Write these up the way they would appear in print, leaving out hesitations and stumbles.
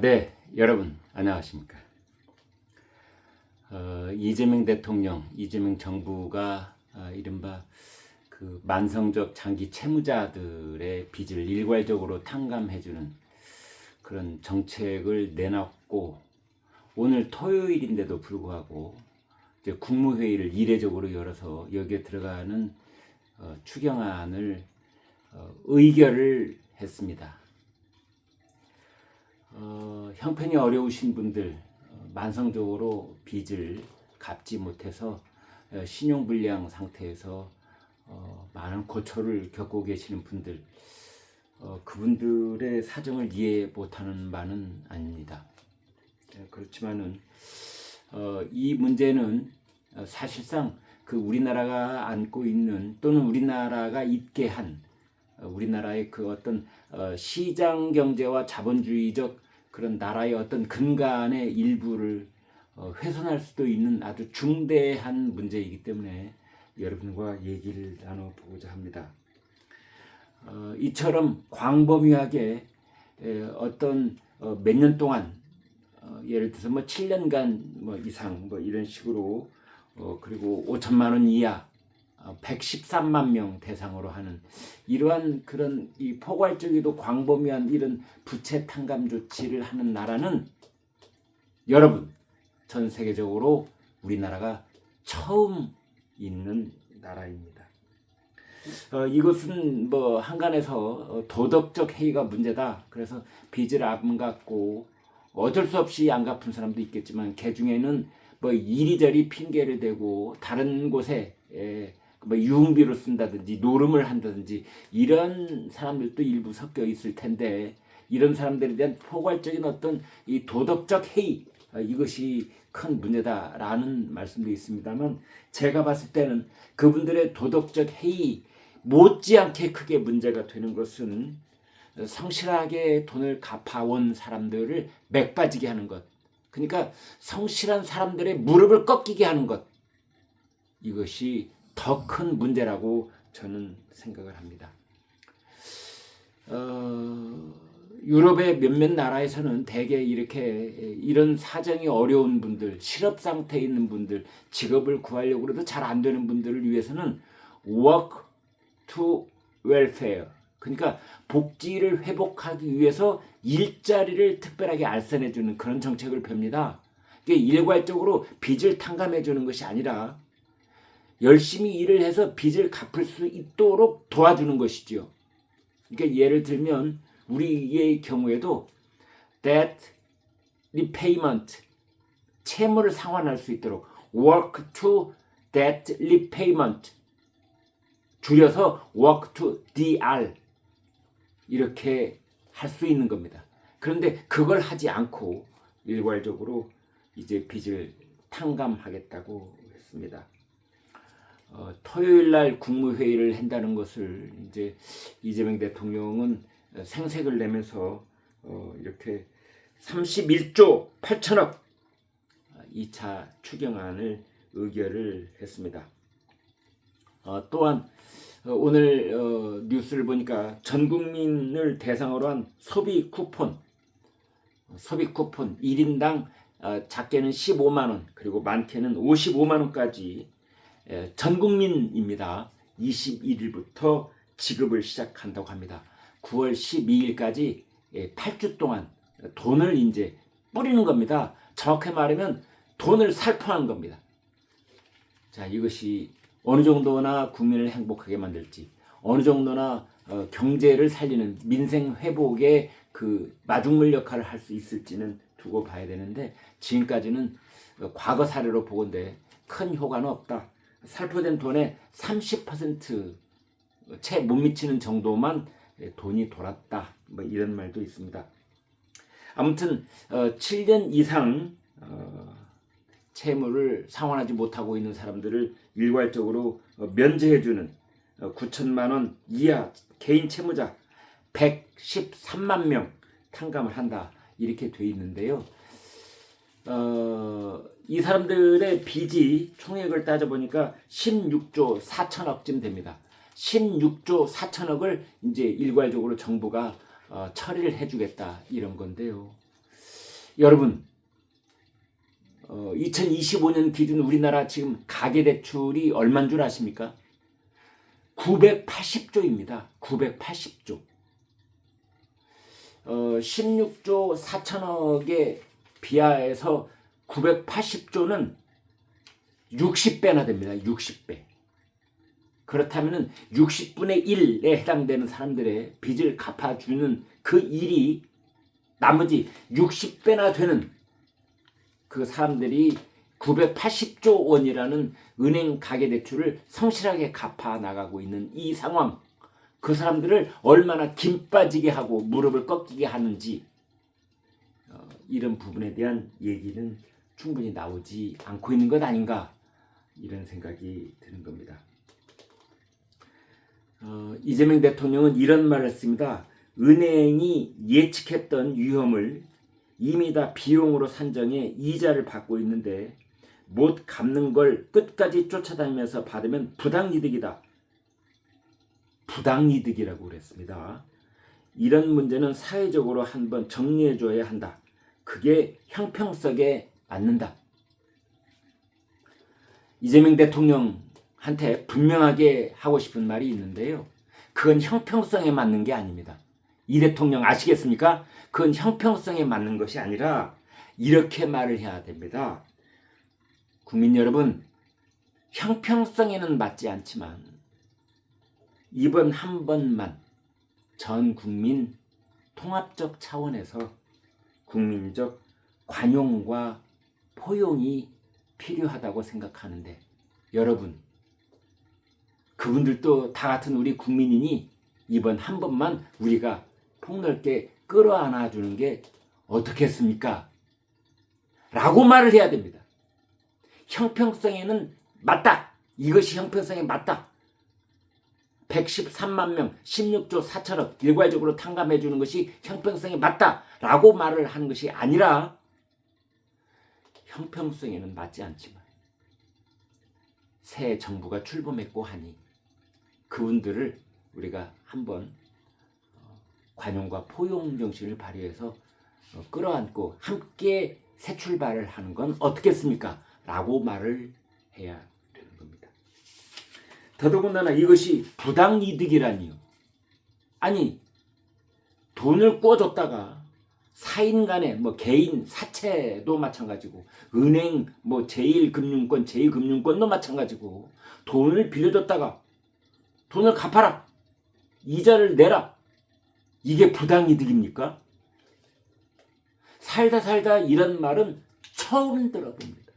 네, 여러분 안녕하십니까? 이재명 대통령, 이재명 정부가 이른바 그 만성적 장기 채무자들의 빚을 일괄적으로 탕감해주는 그런 정책을 내놨고, 오늘 토요일인데도 불구하고 이제 국무회의를 이례적으로 열어서 여기에 들어가는 추경안을 의결을 했습니다. 형편이 어려우신 분들, 만성적으로 빚을 갚지 못해서 신용불량 상태에서 많은 고초를 겪고 계시는 분들, 그분들의 사정을 이해 못하는 바는 아닙니다. 그렇지만은 이 문제는 사실상 그 우리나라가 안고 있는, 또는 우리나라가 있게 한 우리나라의 그 어떤 시장 경제와 자본주의적 그런 나라의 어떤 근간의 일부를 훼손할 수도 있는 아주 중대한 문제이기 때문에 여러분과 얘기를 나눠보고자 합니다. 이처럼 광범위하게 어떤 몇 년 동안, 예를 들어서 7년간 이상 이런 식으로, 그리고 5천만 원 이하 113만 명 대상으로 하는 이러한 그런 이 포괄적이고 광범위한 이런 부채 탕감 조치를 하는 나라는 여러분, 전 세계적으로 우리나라가 처음 있는 나라입니다. 이것은 한간에서 도덕적 해이가 문제다. 그래서 빚을 안 갚고 어쩔 수 없이 안 갚은 사람도 있겠지만, 그 중에는 이리저리 핑계를 대고 다른 곳에 유흥비로 쓴다든지 노름을 한다든지 이런 사람들도 일부 섞여 있을 텐데, 이런 사람들에 대한 포괄적인 어떤 이 도덕적 해이, 이것이 큰 문제다라는 말씀도 있습니다만, 제가 봤을 때는 그분들의 도덕적 해이 못지않게 크게 문제가 되는 것은 성실하게 돈을 갚아온 사람들을 맥빠지게 하는 것, 그러니까 성실한 사람들의 무릎을 꺾이게 하는 것, 이것이 더 큰 문제라고 저는 생각을 합니다. 유럽의 몇몇 나라에서는 대개 이렇게 이런 사정이 어려운 분들, 실업 상태에 있는 분들, 직업을 구하려고 해도 잘 안 되는 분들을 위해서는 work to welfare, 그러니까 복지를 회복하기 위해서 일자리를 특별하게 알선해주는 그런 정책을 펴니다. 이게 일괄적으로 빚을 탕감해주는 것이 아니라 열심히 일을 해서 빚을 갚을 수 있도록 도와주는 것이죠. 그러니까 예를 들면 우리의 경우에도 debt repayment, 채무를 상환할 수 있도록 work to debt repayment, 줄여서 work to DR, 이렇게 할 수 있는 겁니다. 그런데 그걸 하지 않고 일괄적으로 이제 빚을 탕감하겠다고 했습니다. 토요일 날 국무회의를 한다는 것을 이제 이재명 대통령은 생색을 내면서 이렇게 31조 8천억 2차 추경안을 의결을 했습니다. 또한 오늘 뉴스를 보니까 전 국민을 대상으로 한 소비 쿠폰 1인당 작게는 15만 원, 그리고 많게는 55만 원까지 전 국민입니다. 21일부터 지급을 시작한다고 합니다. 9월 12일까지 8주 동안 돈을 이제 뿌리는 겁니다. 정확히 말하면 돈을 살포하는 겁니다. 자, 이것이 어느 정도나 국민을 행복하게 만들지, 어느 정도나 경제를 살리는 민생 회복의 그 마중물 역할을 할 수 있을지는 두고 봐야 되는데, 지금까지는 과거 사례로 보건대 큰 효과는 없다. 살포된 돈의 30% 채 못 미치는 정도만 돈이 돌았다, 이런 말도 있습니다. 아무튼 7년 이상 채무를 상환하지 못하고 있는 사람들을 일괄적으로 면제해주는 9천만 원 이하 개인 채무자 113만 명 탕감을 한다, 이렇게 돼 있는데요. 이 사람들의 빚이 총액을 따져보니까 16조 4천억쯤 됩니다. 16조 4천억을 이제 일괄적으로 정부가 처리를 해주겠다, 이런 건데요. 여러분 2025년 기준 우리나라 지금 가계대출이 얼마인 줄 아십니까? 980조입니다. 980조. 16조 4천억에 비하해서 980조는 60배나 됩니다. 60배. 그렇다면 60분의 1에 해당되는 사람들의 빚을 갚아주는 그 일이 나머지 60배나 되는 그 사람들이 980조 원이라는 은행 가계대출을 성실하게 갚아 나가고 있는 이 상황, 그 사람들을 얼마나 김 빠지게 하고 무릎을 꺾이게 하는지 이런 부분에 대한 얘기는 충분히 나오지 않고 있는 것 아닌가, 이런 생각이 드는 겁니다. 이재명 대통령은 이런 말을 했습니다. 은행이 예측했던 위험을 이미 다 비용으로 산정해 이자를 받고 있는데 못 갚는 걸 끝까지 쫓아다니면서 받으면 부당이득이다. 부당이득이라고 그랬습니다. 이런 문제는 사회적으로 한번 정리해줘야 한다. 그게 형평성에 맞는다. 이재명 대통령한테 분명하게 하고 싶은 말이 있는데요. 그건 형평성에 맞는 게 아닙니다. 이 대통령 아시겠습니까? 그건 형평성에 맞는 것이 아니라 이렇게 말을 해야 됩니다. 국민 여러분, 형평성에는 맞지 않지만 이번 한 번만 전 국민 통합적 차원에서 국민적 관용과 포용이 필요하다고 생각하는데, 여러분, 그분들도 다 같은 우리 국민이니 이번 한 번만 우리가 폭넓게 끌어안아 주는 게 어떻겠습니까? 라고 말을 해야 됩니다. 형평성에는 맞다. 이것이 형평성에 맞다. 113만 명, 16조 4천억 일괄적으로 탕감해 주는 것이 형평성에 맞다라고 말을 하는 것이 아니라, 형평성에는 맞지 않지만 새 정부가 출범했고 하니 그분들을 우리가 한번 관용과 포용 정신을 발휘해서 끌어안고 함께 새 출발을 하는 건 어떻겠습니까? 라고 말을 해야 되는 겁니다. 더더군다나 이것이 부당이득이라니요. 아니, 돈을 꿔줬다가 사인 간에 개인 사채도 마찬가지고 은행 제1금융권 제2금융권도 마찬가지고 돈을 빌려줬다가 돈을 갚아라, 이자를 내라, 이게 부당이득입니까? 살다 이런 말은 처음 들어봅니다.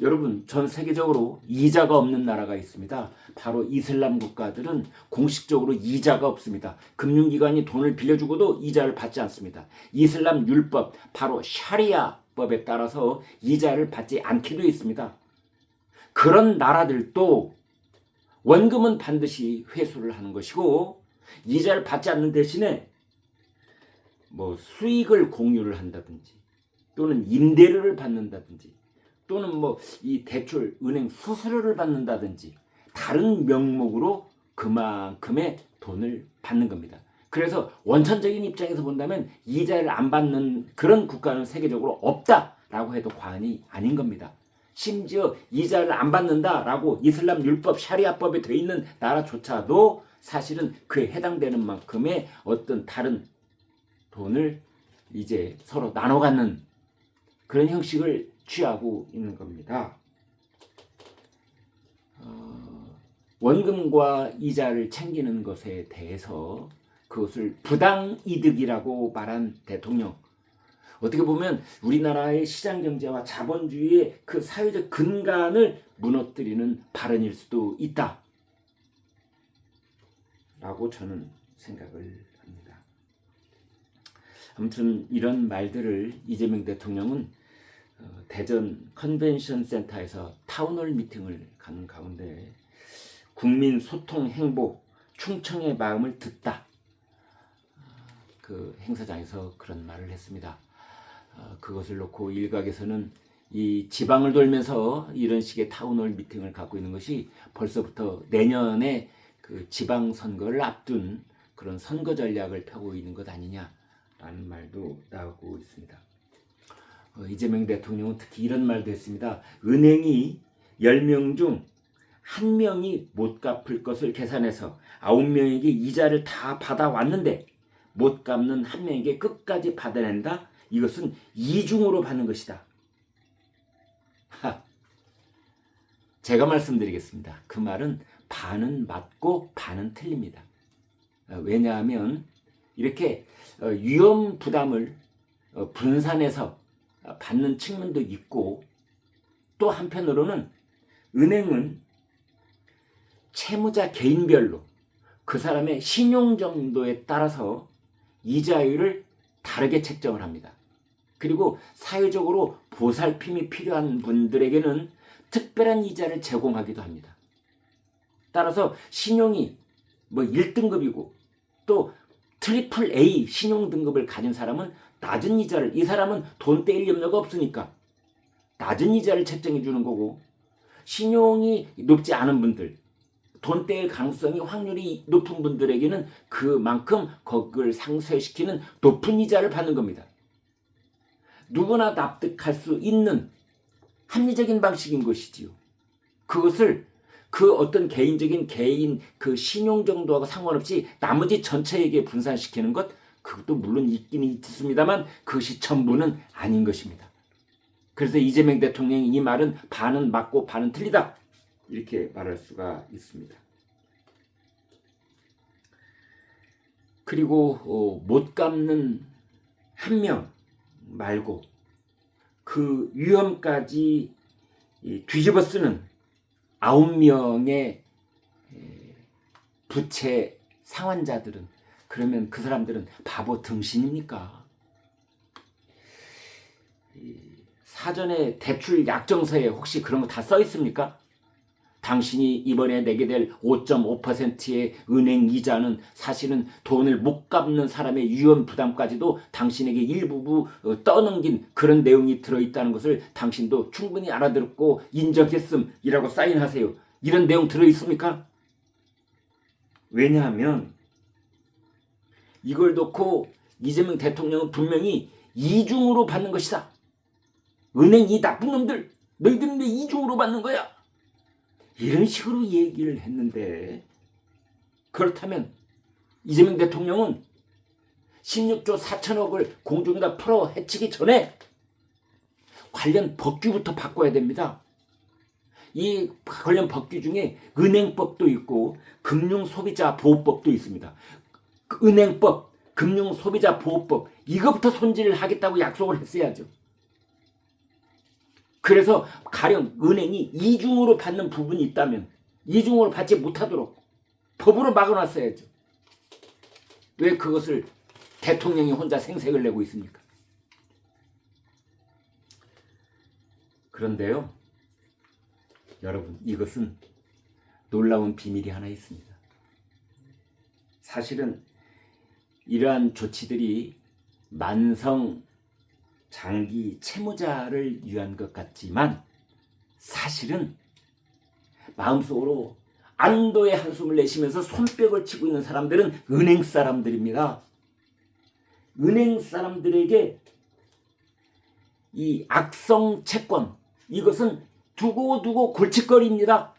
여러분, 전 세계적으로 이자가 없는 나라가 있습니다. 바로 이슬람 국가들은 공식적으로 이자가 없습니다. 금융기관이 돈을 빌려주고도 이자를 받지 않습니다. 이슬람 율법, 바로 샤리아법에 따라서 이자를 받지 않게 되어 있습니다. 그런 나라들도 원금은 반드시 회수를 하는 것이고 이자를 받지 않는 대신에 수익을 공유를 한다든지 또는 임대료를 받는다든지 또는 이 대출 은행 수수료를 받는다든지 다른 명목으로 그만큼의 돈을 받는 겁니다. 그래서 원천적인 입장에서 본다면 이자를 안 받는 그런 국가는 세계적으로 없다라고 해도 과언이 아닌 겁니다. 심지어 이자를 안 받는다라고 이슬람 율법 샤리아법에 되어 있는 나라조차도 사실은 그에 해당되는 만큼의 어떤 다른 돈을 이제 서로 나눠 갖는 그런 형식을 취하고 있는 겁니다. 원금과 이자를 챙기는 것에 대해서 그것을 부당이득이라고 말한 대통령, 어떻게 보면 우리나라의 시장경제와 자본주의의 그 사회적 근간을 무너뜨리는 발언일 수도 있다 라고 저는 생각을 합니다. 아무튼 이런 말들을 이재명 대통령은 대전 컨벤션 센터에서 타운홀 미팅을 가는 가운데 국민 소통 행보 충청의 마음을 듣다, 그 행사장에서 그런 말을 했습니다. 그것을 놓고 일각에서는 이 지방을 돌면서 이런 식의 타운홀 미팅을 갖고 있는 것이 벌써부터 내년에 그 지방선거를 앞둔 그런 선거 전략을 펴고 있는 것 아니냐, 라는 말도 나오고 있습니다. 이재명 대통령은 특히 이런 말도 했습니다. 은행이 10명 중 1명이 못 갚을 것을 계산해서 9명에게 이자를 다 받아왔는데 못 갚는 1명에게 끝까지 받아낸다? 이것은 이중으로 받는 것이다. 제가 말씀드리겠습니다. 그 말은 반은 맞고 반은 틀립니다. 왜냐하면 이렇게 위험 부담을 분산해서 받는 측면도 있고, 또 한편으로는 은행은 채무자 개인별로 그 사람의 신용 정도에 따라서 이자율을 다르게 책정을 합니다. 그리고 사회적으로 보살핌이 필요한 분들에게는 특별한 이자를 제공하기도 합니다. 따라서 신용이 1등급이고 또 트리플 A 신용 등급을 가진 사람은 낮은 이자를, 이 사람은 돈 떼일 염려가 없으니까 낮은 이자를 책정해 주는 거고, 신용이 높지 않은 분들, 돈 떼일 가능성이 확률이 높은 분들에게는 그만큼 그걸 상쇄시키는 높은 이자를 받는 겁니다. 누구나 납득할 수 있는 합리적인 방식인 것이지요. 그것을 그 어떤 개인적인 개인 그 신용 정도하고 상관없이 나머지 전체에게 분산시키는 것, 그것도 물론 있긴 있습니다만 그것이 전부는 아닌 것입니다. 그래서 이재명 대통령이 이 말은 반은 맞고 반은 틀리다, 이렇게 말할 수가 있습니다. 그리고 못 갚는 1명 말고 그 위험까지 뒤집어 쓰는 9명의 부채 상환자들은, 그러면 그 사람들은 바보 등신입니까? 사전에 대출 약정서에 혹시 그런 거 다 써 있습니까? 당신이 이번에 내게 될 5.5%의 은행 이자는 사실은 돈을 못 갚는 사람의 위험 부담까지도 당신에게 일부분 떠넘긴 그런 내용이 들어있다는 것을 당신도 충분히 알아들었고 인정했음이라고 사인하세요. 이런 내용 들어있습니까? 왜냐하면 이걸 놓고 이재명 대통령은 분명히 이중으로 받는 것이다. 은행 이 나쁜 놈들, 너희들은 왜 이중으로 받는 거야? 이런 식으로 얘기를 했는데, 그렇다면 이재명 대통령은 16조 4천억을 공중에다 풀어 헤치기 전에 관련 법규부터 바꿔야 됩니다. 이 관련 법규 중에 은행법도 있고 금융소비자보호법도 있습니다. 은행법, 금융소비자보호법, 이것부터 손질을 하겠다고 약속을 했어야죠. 그래서 가령 은행이 이중으로 받는 부분이 있다면 이중으로 받지 못하도록 법으로 막아놨어야죠. 왜 그것을 대통령이 혼자 생색을 내고 있습니까? 그런데요, 여러분, 이것은 놀라운 비밀이 하나 있습니다. 사실은 이러한 조치들이 만성 장기 채무자를 위한 것 같지만 사실은 마음속으로 안도의 한숨을 내쉬면서 손뼉을 치고 있는 사람들은 은행 사람들입니다. 은행 사람들에게 이 악성 채권, 이것은 두고두고 골칫거리입니다.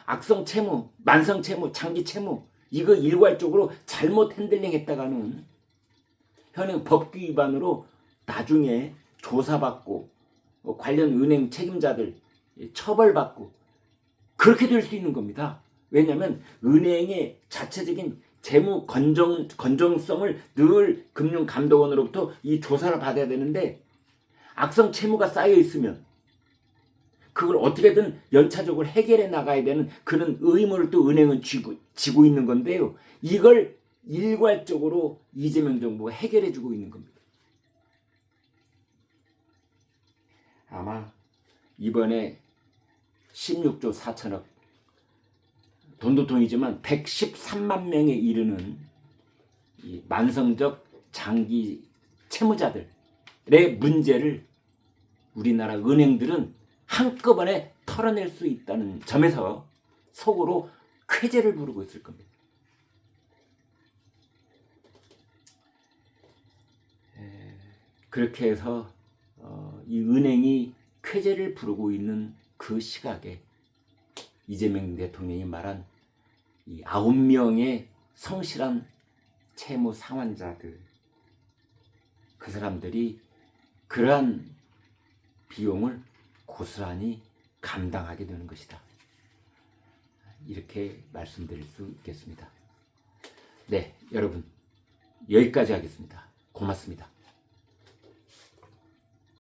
악성 채무, 만성 채무, 장기 채무, 이거 일괄적으로 잘못 핸들링했다가는 현행 법규 위반으로 나중에 조사받고 관련 은행 책임자들 처벌받고 그렇게 될 수 있는 겁니다. 왜냐하면 은행의 자체적인 재무 건정성을 늘 금융감독원으로부터 이 조사를 받아야 되는데, 악성 채무가 쌓여 있으면 그걸 어떻게든 연차적으로 해결해 나가야 되는 그런 의무를 또 은행은 지고 있는 건데요. 이걸 일괄적으로 이재명 정부가 해결해 주고 있는 겁니다. 아마 이번에 16조 4천억, 돈도 돈이지만 113만 명에 이르는 이 만성적 장기 채무자들의 문제를 우리나라 은행들은 한꺼번에 털어낼 수 있다는 점에서 속으로 쾌재를 부르고 있을 겁니다. 그렇게 해서 이 은행이 쾌재를 부르고 있는 그 시각에 이재명 대통령이 말한 이 9명의 성실한 채무 상환자들, 그 사람들이 그러한 비용을 고스란히 감당하게 되는 것이다. 이렇게 말씀드릴 수 있겠습니다. 네, 여러분 여기까지 하겠습니다. 고맙습니다.